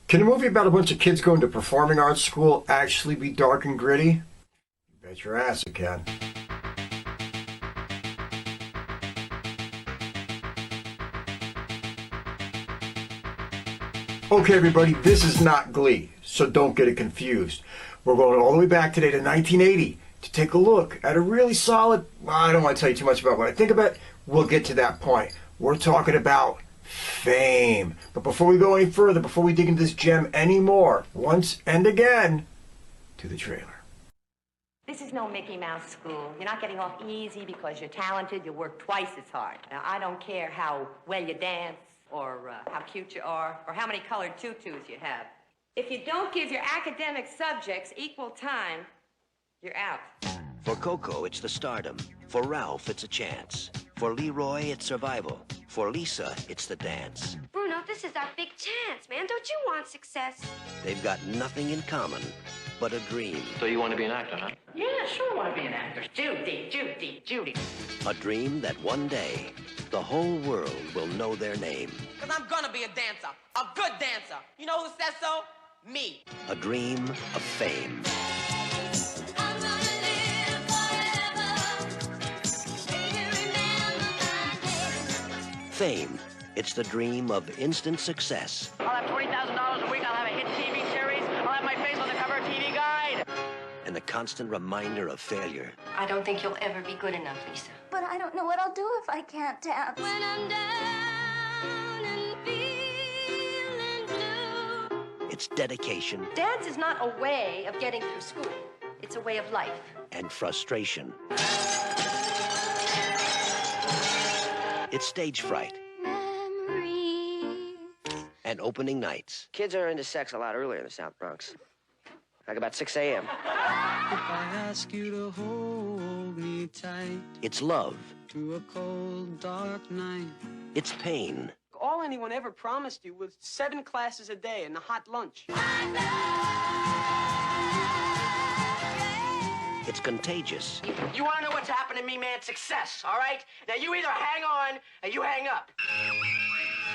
Can a movie about a bunch of kids going to performing arts school actually be dark and gritty? You bet your ass it can. Okay, everybody, this is not Glee, so don't get it confused. We're going all the way back today to 1980 to take a look at a really solid, well, I don't want to tell you too much about what I think about it. We'll get to that point. We're talking about Fame. But before we go any further, before we dig into this gem anymore, once and again, to the trailer. This is no Mickey Mouse school. You're not getting off easy because you're talented. You work twice as hard. Now, I don't care how well you dance or how cute you are or how many colored tutus you have. If you don't give your academic subjects equal time, you're out. For Coco, it's the stardom. For Ralph, it's a chance. For Leroy, it's survival. For Lisa, it's the dance. Bruno, this is our big chance, man. Don't you want success? They've got nothing in common but a dream. So you want to be an actor, huh? Yeah, sure I want to be an actor. Judy. A dream that one day, the whole world will know their name. Because I'm gonna be a dancer. A good dancer. You know who says so? Me. A dream of fame. I'm gonna live forever. Baby, remember my name. Fame. It's the dream of instant success. I'll have $20,000 a week. I'll have a hit TV series. I'll have my face on the cover of TV Guide. And the constant reminder of failure. I don't think you'll ever be good enough, Lisa. But I don't know what I'll do if I can't dance. When I'm down and feeling blue. It's dedication Dance is not a way of getting through school. It's a way of life. and frustration. It's stage fright Memories. and opening nights. Kids are into sex a lot earlier in the South Bronx. Like about 6 a.m. If I ask you to hold me tight It's love. through a cold, dark night. It's pain. All anyone ever promised you was 7 classes a day and a hot lunch. It's contagious. You want to know what's happened to me, man? Success, all right? Now you either hang on or you hang up.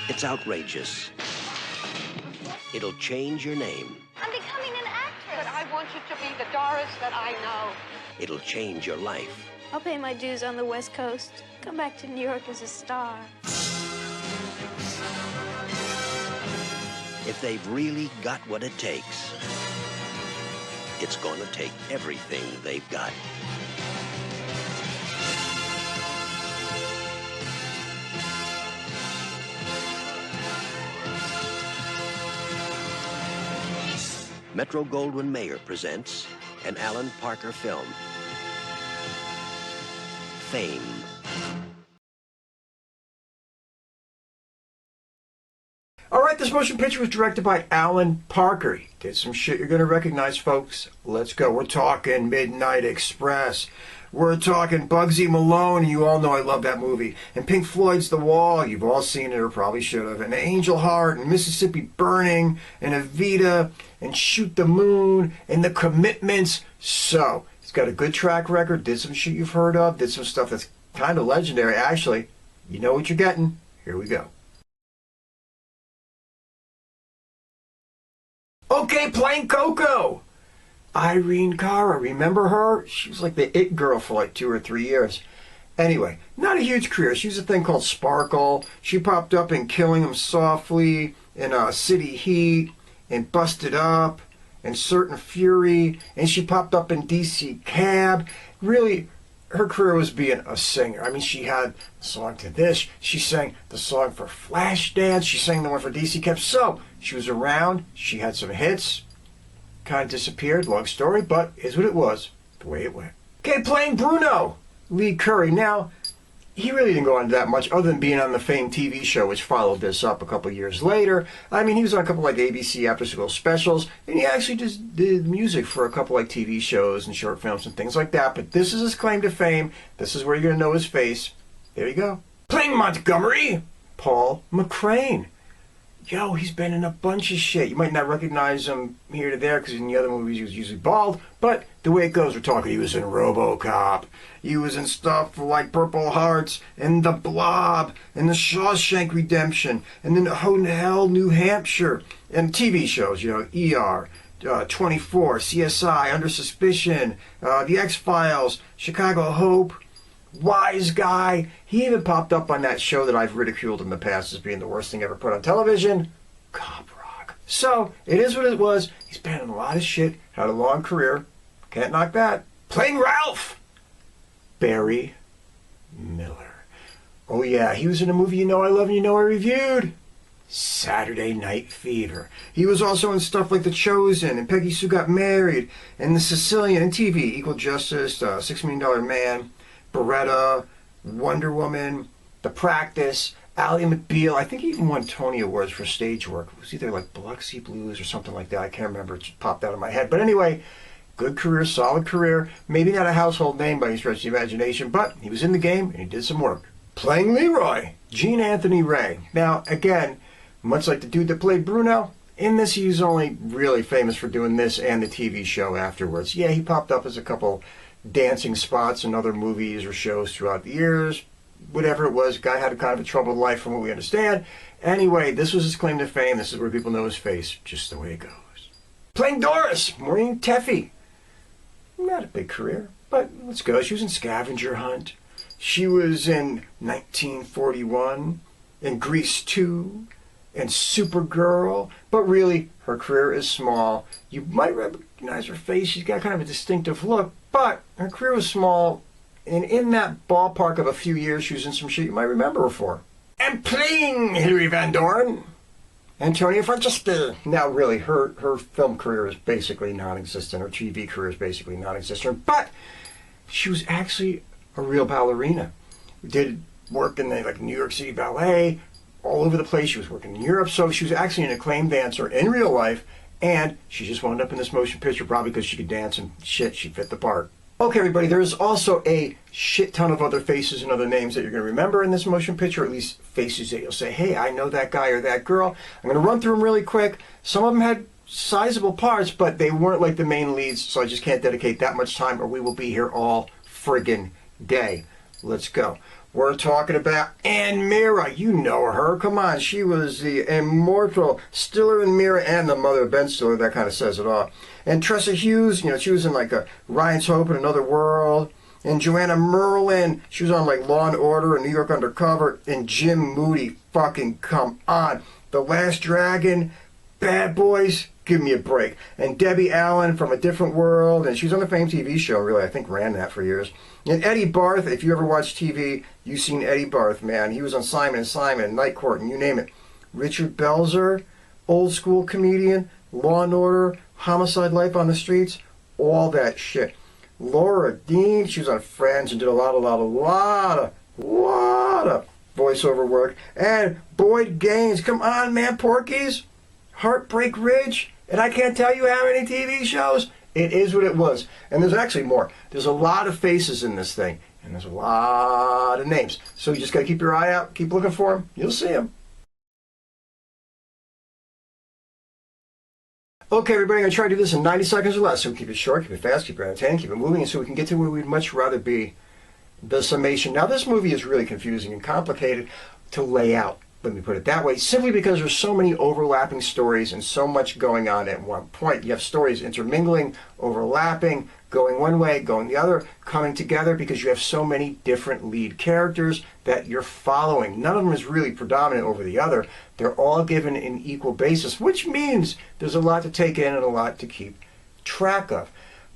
It's outrageous. It'll change your name. I'm becoming an actress. But I want you to be the Doris that I know. It'll change your life. I'll pay my dues on the West Coast. Come back to New York as a star. If they've really got what it takes, it's gonna take everything they've got. Metro-Goldwyn-Mayer presents an Alan Parker film, Fame. All right, this motion picture was directed by Alan Parker. He did some shit you're going to recognize, folks. Let's go. We're talking Midnight Express. We're talking Bugsy Malone, and you all know I love that movie. And Pink Floyd's The Wall, you've all seen it or probably should have. And Angel Heart, and Mississippi Burning, and Evita, and Shoot the Moon, and The Commitments. So, he's got a good track record, did some shit you've heard of, did some stuff that's kind of legendary. Actually, you know what you're getting. Here we go. Okay, playing Coco. Irene Cara, remember her? She was like the it girl for like 2 or 3 years. Anyway, not a huge career. She was a thing called Sparkle. She popped up in Killing 'Em Softly, in City Heat, and Busted Up, and Certain Fury, and she popped up in DC Cab. Really, her career was being a singer. I mean, she had a song to this. She sang the song for Flashdance. She sang the one for DC Cab. So, she was around. She had some hits. Kind of disappeared, long story, but is what it was, the way it went. Okay, playing Bruno, Lee Curreri. Now, he really didn't go on that much other than being on the Fame TV show, which followed this up a couple years later. I mean, he was on a couple like ABC after-school specials, and he actually just did music for a couple like TV shows and short films and things like that. But this is his claim to fame. This is where you're going to know his face. There you go. Playing Montgomery, Paul McCrane. Yo, he's been in a bunch of shit. You might not recognize him here to there because in the other movies he was usually bald, but the way it goes, we're talking he was in RoboCop. He was in stuff like Purple Hearts and The Blob and The Shawshank Redemption and then Hell, New Hampshire and TV shows, ER, 24, CSI, Under Suspicion, The X-Files, Chicago Hope, Wise Guy. He even popped up on that show that I've ridiculed in the past as being the worst thing ever put on television, Cop Rock. So, it is what it was. He's been in a lot of shit, had a long career. Can't knock that. Playing Ralph! Barry Miller. Oh yeah, he was in a movie you know I love and you know I reviewed. Saturday Night Fever. He was also in stuff like The Chosen and Peggy Sue Got Married and The Sicilian and TV, Equal Justice, $6 Million Man, Beretta, Wonder Woman, The Practice, Ally McBeal. I think he even won Tony Awards for stage work. It was either like Biloxi Blues or something like that. I can't remember. It just popped out of my head. But anyway, good career, solid career. Maybe not a household name by any stretch of the imagination, but he was in the game and he did some work. Playing Leroy, Gene Anthony Ray. Now, again, much like the dude that played Bruno, in this he's only really famous for doing this and the TV show afterwards. Yeah, he popped up as a couple dancing spots in other movies or shows throughout the years. Whatever it was, guy had a kind of a troubled life from what we understand. Anyway, this was his claim to fame. This is where people know his face, just the way it goes. Playing Doris, Maureen Teefy. Not a big career, but let's go. She was in Scavenger Hunt. She was in 1941, in Grease 2, and Supergirl. But really, her career is small. You might recognize her face. She's got kind of a distinctive look. But her career was small, and in that ballpark of a few years, she was in some shit you might remember her for. And playing Hilary Van Doren, Antonia Franceschi. Now, really, her film career is basically non-existent. Her TV career is basically non-existent. But she was actually a real ballerina. Did work in the New York City Ballet, all over the place. She was working in Europe, so she was actually an acclaimed dancer in real life. And she just wound up in this motion picture probably because she could dance and shit, she fit the part. Okay, everybody, there's also a shit ton of other faces and other names that you're going to remember in this motion picture, or at least faces that you'll say, hey, I know that guy or that girl. I'm going to run through them really quick. Some of them had sizable parts, but they weren't like the main leads, so I just can't dedicate that much time or we will be here all friggin' day. Let's go. We're talking about Meara. You know her. Come on. She was the immortal Stiller and Meara and the mother of Ben Stiller. That kind of says it all. And Tresa Hughes, she was in Ryan's Hope in Another World. And Joanna Merlin, she was on Law and Order and New York Undercover. And Jim Moody, fucking come on. The Last Dragon, Bad Boys, give me a break. And Debbie Allen from A Different World, and she was on the famed TV show, really, I think ran that for years. And Eddie Barth, if you ever watch TV, you've seen Eddie Barth, man. He was on Simon & Simon, Night Court, and you name it. Richard Belzer, old school comedian, Law and Order, Homicide, Life on the Streets, all that shit. Laura Dean, she was on Friends and did a lot of voiceover work. And Boyd Gaines, come on, man, Porky's, Heartbreak Ridge, and I can't tell you how many TV shows. It is what it was. And there's actually more. There's a lot of faces in this thing, and there's a lot of names. So you just got to keep your eye out, keep looking for them. You'll see them. Okay, everybody, I'm going to try to do this in 90 seconds or less. So keep it short, keep it fast, keep it entertaining, keep it moving, and so we can get to where we'd much rather be, the summation. Now, this movie is really confusing and complicated to lay out. Let me put it that way, simply because there's so many overlapping stories and so much going on at one point. You have stories intermingling, overlapping, going one way, going the other, coming together because you have so many different lead characters that you're following. None of them is really predominant over the other. They're all given an equal basis, which means there's a lot to take in and a lot to keep track of.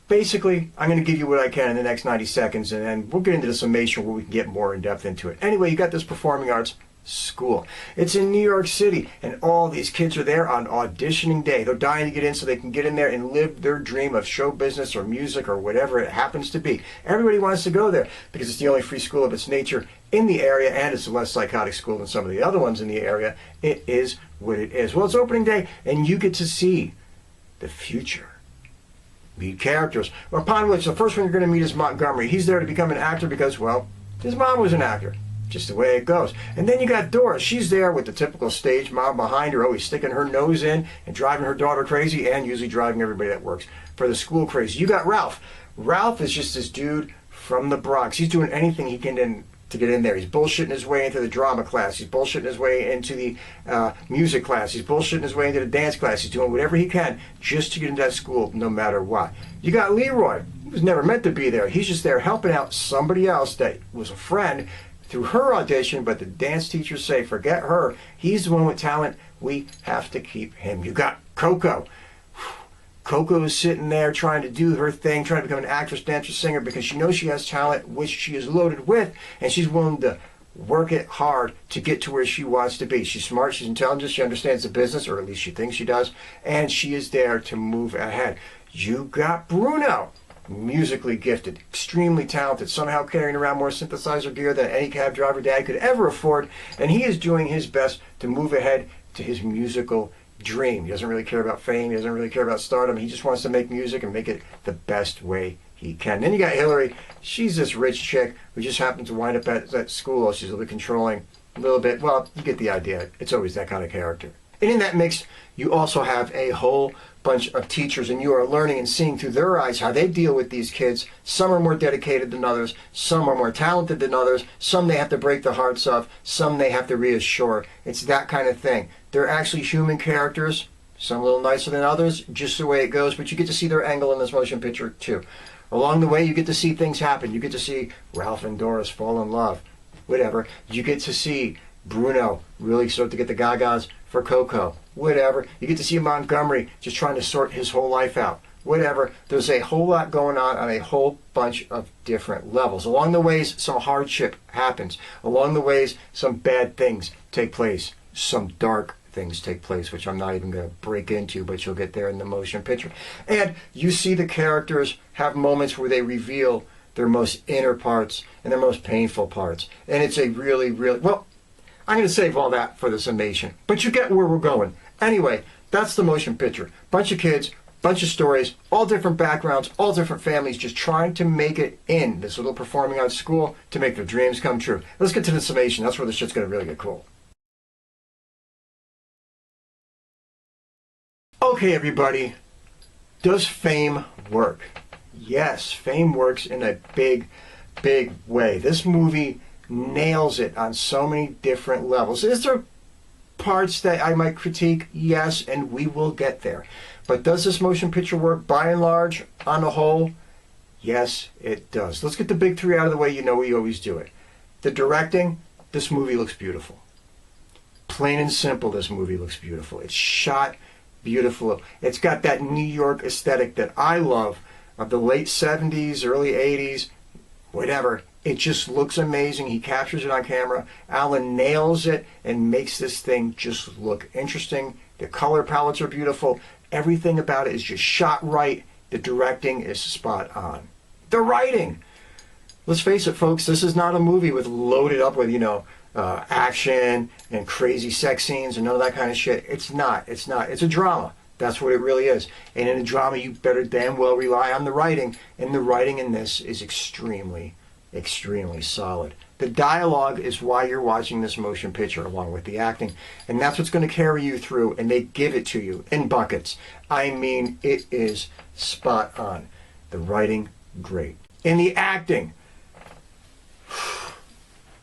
Basically, I'm going to give you what I can in the next 90 seconds, and then we'll get into the summation where we can get more in depth into it. Anyway, you got this performing arts school. It's in New York City, and all these kids are there on auditioning day. They're dying to get in so they can get in there and live their dream of show business or music or whatever it happens to be. Everybody wants to go there because it's the only free school of its nature in the area, and it's a less psychotic school than some of the other ones in the area. It is what it is. Well, it's opening day, and you get to see the future lead characters, upon which the first one you're going to meet is Montgomery. He's there to become an actor because, well, his mom was an actor. Just the way it goes. And then you got Doris. She's there with the typical stage mom behind her, always sticking her nose in and driving her daughter crazy, and usually driving everybody that works for the school crazy. You got Ralph. Ralph is just this dude from the Bronx. He's doing anything he can to get in there. He's bullshitting his way into the drama class. He's bullshitting his way into the music class. He's bullshitting his way into the dance class. He's doing whatever he can just to get into that school, no matter what. You got Leroy. He was never meant to be there. He's just there helping out somebody else that was a friend through her audition, but the dance teachers say, forget her. He's the one with talent. We have to keep him. You got Coco. Coco is sitting there trying to do her thing, trying to become an actress, dancer, singer, because she knows she has talent, which she is loaded with, and she's willing to work it hard to get to where she wants to be. She's smart, she's intelligent, she understands the business, or at least she thinks she does, and she is there to move ahead. You got Bruno. Musically gifted, extremely talented, somehow carrying around more synthesizer gear than any cab driver dad could ever afford, and he is doing his best to move ahead to his musical dream. He doesn't really care about fame, he doesn't really care about stardom, he just wants to make music and make it the best way he can. Then you got Hilary. She's this rich chick who just happened to wind up at that school. She's a little bit controlling, a little bit, well, you get the idea. It's always that kind of character. And in that mix, you also have a whole bunch of teachers, and you are learning and seeing through their eyes how they deal with these kids. Some are more dedicated than others, some are more talented than others, some they have to break the hearts of, some they have to reassure. It's that kind of thing. They're actually human characters, some a little nicer than others, just the way it goes, but you get to see their angle in this motion picture too. Along the way, you get to see things happen. You get to see Ralph and Doris fall in love, whatever. You get to see Bruno really start to get the gagas for Coco, whatever. You get to see Montgomery just trying to sort his whole life out, whatever. There's a whole lot going on a whole bunch of different levels. Along the ways, some hardship happens. Along the ways, some bad things take place. Some dark things take place, which I'm not even going to break into, but you'll get there in the motion picture. And you see the characters have moments where they reveal their most inner parts and their most painful parts. And it's a really, really, well, I'm going to save all that for the summation, but you get where we're going. Anyway, that's the motion picture. Bunch of kids, bunch of stories, all different backgrounds, all different families, just trying to make it in this little performing arts school to make their dreams come true. Let's get to the summation. That's where this shit's going to really get cool. Okay, everybody. Does fame work? Yes, fame works in a big, big way. This movie nails it on so many different levels. Is there parts that I might critique? Yes, and we will get there. But does this motion picture work by and large, on the whole? Yes, it does. Let's get the big three out of the way. You know we always do it. The directing, this movie looks beautiful. Plain and simple, this movie looks beautiful. It's shot beautiful. It's got that New York aesthetic that I love of the late 70s, early 80s, whatever. It just looks amazing. He captures it on camera. Alan nails it and makes this thing just look interesting. The color palettes are beautiful. Everything about it is just shot right. The directing is spot on. The writing. Let's face it, folks, this is not a movie with loaded up with, action and crazy sex scenes and none of that kind of shit. It's not. It's a drama. That's what it really is. And in a drama, you better damn well rely on the writing. And the writing in this is extremely solid. The dialogue is why you're watching this motion picture along with the acting. And that's what's going to carry you through. And they give it to you in buckets. I mean, it is spot on. The writing, great. And the acting.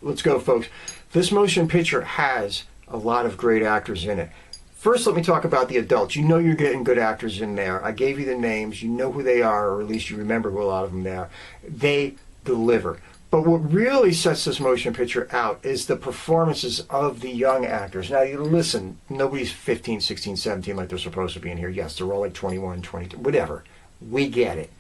Let's go, folks. This motion picture has a lot of great actors in it. First, let me talk about the adults. You know you're getting good actors in there. I gave you the names. You know who they are, or at least you remember who a lot of them are. They deliver. But what really sets this motion picture out is the performances of the young actors. Now, you listen, nobody's 15, 16, 17 like they're supposed to be in here. Yes, they're all like 21, 22, whatever. We get it.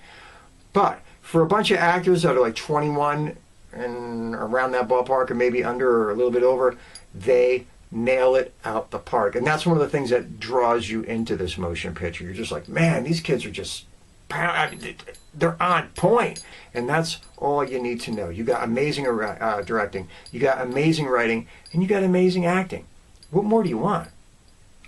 But for a bunch of actors that are like 21 and around that ballpark, or maybe under or a little bit over, they nail it out the park. And that's one of the things that draws you into this motion picture. You're just like, man, these kids are just, they're on point. And that's all you need to know. You got amazing directing, you got amazing writing, and you got amazing acting. What more do you want?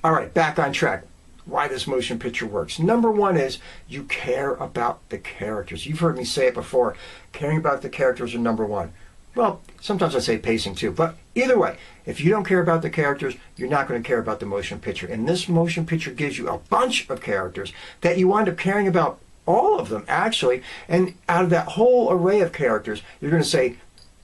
All right, back on track. Why this motion picture works. Number one is you care about the characters. You've heard me say it before. Caring about the characters are number one. Well, sometimes I say pacing too, but either way, if you don't care about the characters, you're not going to care about the motion picture. And this motion picture gives you a bunch of characters that you wind up caring about, all of them actually, and out of that whole array of characters, you're going to say,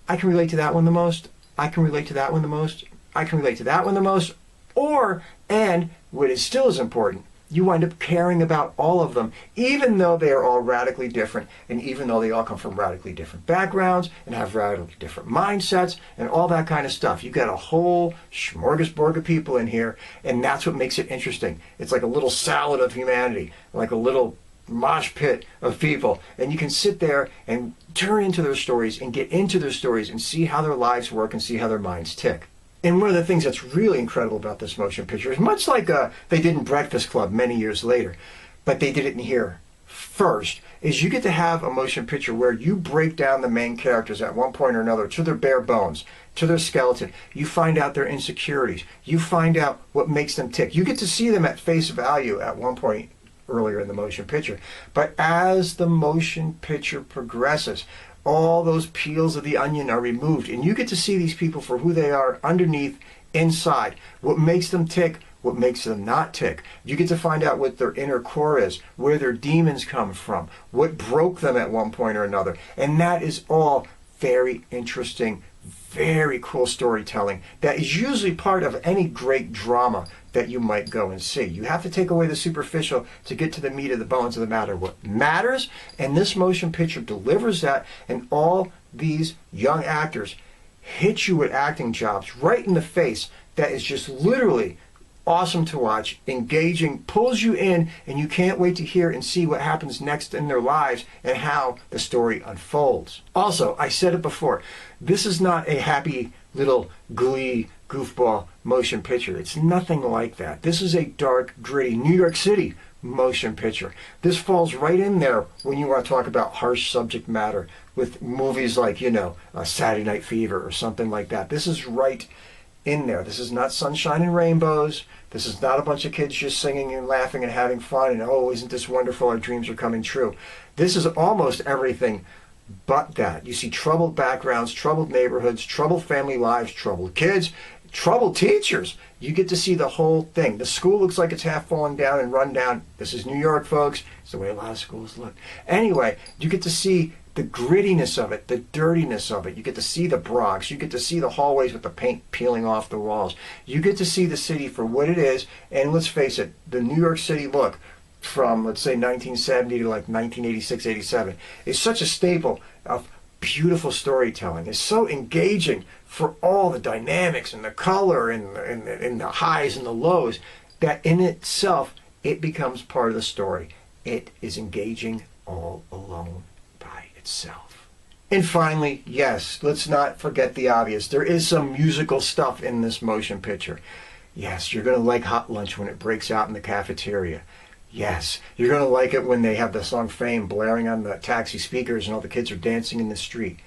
I can relate to that one the most, I can relate to that one the most, I can relate to that one the most, or, and what is still as important, you wind up caring about all of them, even though they are all radically different, and even though they all come from radically different backgrounds, and have radically different mindsets, and all that kind of stuff. You've got a whole smorgasbord of people in here, and that's what makes it interesting. It's like a little salad of humanity, like a little mosh pit of people, and you can sit there and turn into their stories, and get into their stories, and see how their lives work, and see how their minds tick. And one of the things that's really incredible about this motion picture is much like they did in Breakfast Club many years later, but they did it in here first, is you get to have a motion picture where you break down the main characters at one point or another to their bare bones, to their skeleton. You find out their insecurities. You find out what makes them tick. You get to see them at face value at one point earlier in the motion picture. But as the motion picture progresses, all those peels of the onion are removed, and you get to see these people for who they are underneath, inside, what makes them tick, what makes them not tick. You get to find out what their inner core is, where their demons come from, what broke them at one point or another. And that is all very interesting, very cool storytelling that is usually part of any great drama that you might go and see. You have to take away the superficial to get to the meat of the bones of the matter, what matters, and this motion picture delivers that, and all these young actors hit you with acting jobs right in the face that is just literally awesome to watch, engaging, pulls you in, and you can't wait to hear and see what happens next in their lives and how the story unfolds. Also, I said it before, this is not a happy little glee goofball motion picture. It's nothing like that. This is a dark, gritty New York City motion picture. This falls right in there when you want to talk about harsh subject matter with movies like, Saturday Night Fever or something like that. This is right in there. This is not sunshine and rainbows. This is not a bunch of kids just singing and laughing and having fun and, oh, isn't this wonderful, our dreams are coming true. This is almost everything but that. You see troubled backgrounds, troubled neighborhoods, troubled family lives, troubled kids, troubled teachers. You get to see the whole thing. The school looks like it's half fallen down and run down. This is New York, folks. It's the way a lot of schools look. Anyway, you get to see the grittiness of it, the dirtiness of it. You get to see the Bronx. You get to see the hallways with the paint peeling off the walls. You get to see the city for what it is. And let's face it, the New York City look from, let's say, 1970 to like 1986, 87 is such a staple of beautiful storytelling. It's so engaging for all the dynamics and the color and the highs and the lows that in itself, it becomes part of the story. It is engaging all alone by itself. And finally, yes, let's not forget the obvious. There is some musical stuff in this motion picture. Yes, you're going to like Hot Lunch when it breaks out in the cafeteria. Yes, you're going to like it when they have the song Fame blaring on the taxi speakers and all the kids are dancing in the street.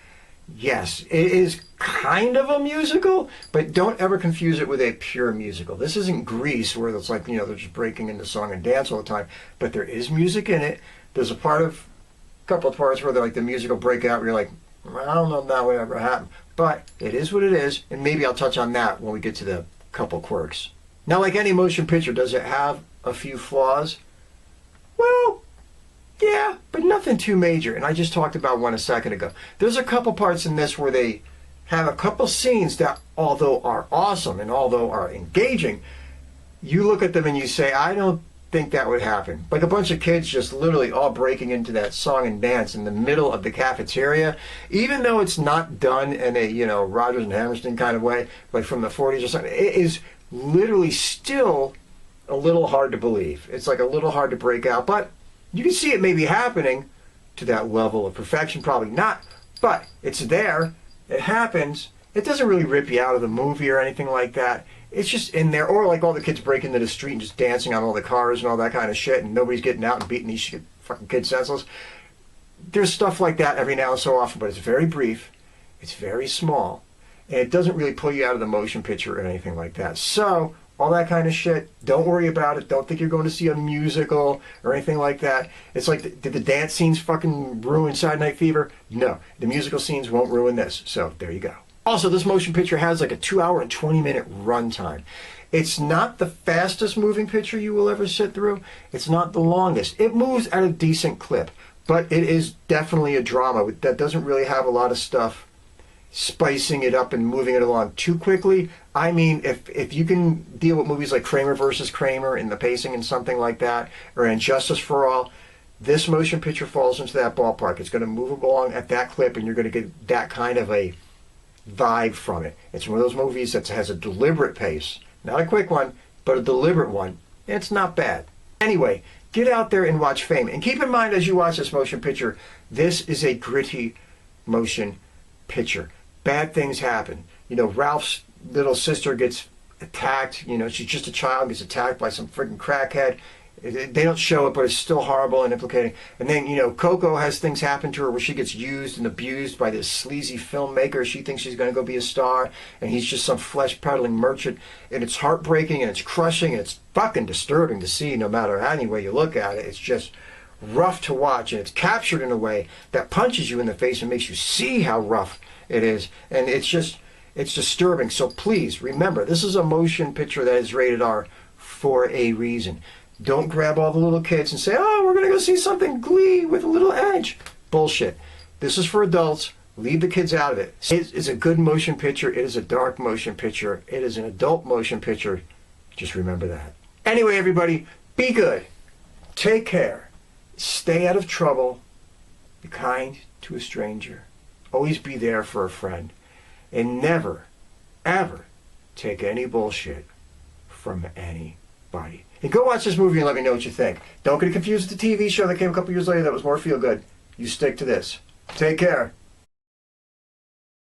Yes, it is kind of a musical, but don't ever confuse it with a pure musical. This isn't Grease where it's like, they're just breaking into song and dance all the time, but there is music in it. There's a couple of parts where they're like the music will break out where you're like, I don't know if that would ever happen, but it is what it is, and maybe I'll touch on that when we get to the couple quirks. Now, like any motion picture, does it have a few flaws? Well, yeah, but nothing too major. And I just talked about one a second ago. There's a couple parts in this where they have a couple scenes that, although are awesome and although are engaging, you look at them and you say, I don't think that would happen. Like a bunch of kids just literally all breaking into that song and dance in the middle of the cafeteria, even though it's not done in a, Rodgers and Hammerstein kind of way, like from the 40s or something. It is literally still a little hard to believe. It's like a little hard to break out, but you can see it maybe happening to that level of perfection. Probably not, but it's there. It happens. It doesn't really rip you out of the movie or anything like that. It's just in there. Or like all the kids breaking into the street and just dancing on all the cars and all that kind of shit, and nobody's getting out and beating these fucking kids senseless. There's stuff like that every now and so often, but it's very brief. It's very small. And it doesn't really pull you out of the motion picture or anything like that. So all that kind of shit. Don't worry about it. Don't think you're going to see a musical or anything like that. It's like, did the dance scenes fucking ruin Saturday Night Fever? No. The musical scenes won't ruin this. So there you go. Also, this motion picture has like a 2-hour and 20-minute runtime. It's not the fastest moving picture you will ever sit through. It's not the longest. It moves at a decent clip, but it is definitely a drama that doesn't really have a lot of stuff spicing it up and moving it along too quickly. I mean, if you can deal with movies like Kramer versus Kramer and the pacing and something like that, or Injustice for All, this motion picture falls into that ballpark. It's going to move along at that clip, and you're going to get that kind of a vibe from it. It's one of those movies that has a deliberate pace. Not a quick one, but a deliberate one. It's not bad. Anyway, get out there and watch Fame. And keep in mind as you watch this motion picture, this is a gritty motion picture. Bad things happen. You know, Ralph's little sister gets attacked. You know, she's just a child, gets attacked by some freaking crackhead. They don't show it, but it's still horrible and implicating. And then, you know, Coco has things happen to her where she gets used and abused by this sleazy filmmaker. She thinks she's going to go be a star, and he's just some flesh-peddling merchant. And it's heartbreaking, and it's crushing, and it's fucking disturbing to see no matter any way you look at it. It's just rough to watch, and it's captured in a way that punches you in the face and makes you see how rough it is. And it's disturbing. So please, remember, this is a motion picture that is rated R for a reason. Don't grab all the little kids and say, oh, we're going to go see something Glee with a little edge. Bullshit. This is for adults. Leave the kids out of it. It is a good motion picture. It is a dark motion picture. It is an adult motion picture. Just remember that. Anyway, everybody, be good. Take care. Stay out of trouble. Be kind to a stranger. Always be there for a friend. And never, ever take any bullshit from anybody. And go watch this movie and let me know what you think. Don't get it confused with the TV show that came a couple years later that was more feel good. You stick to this. Take care.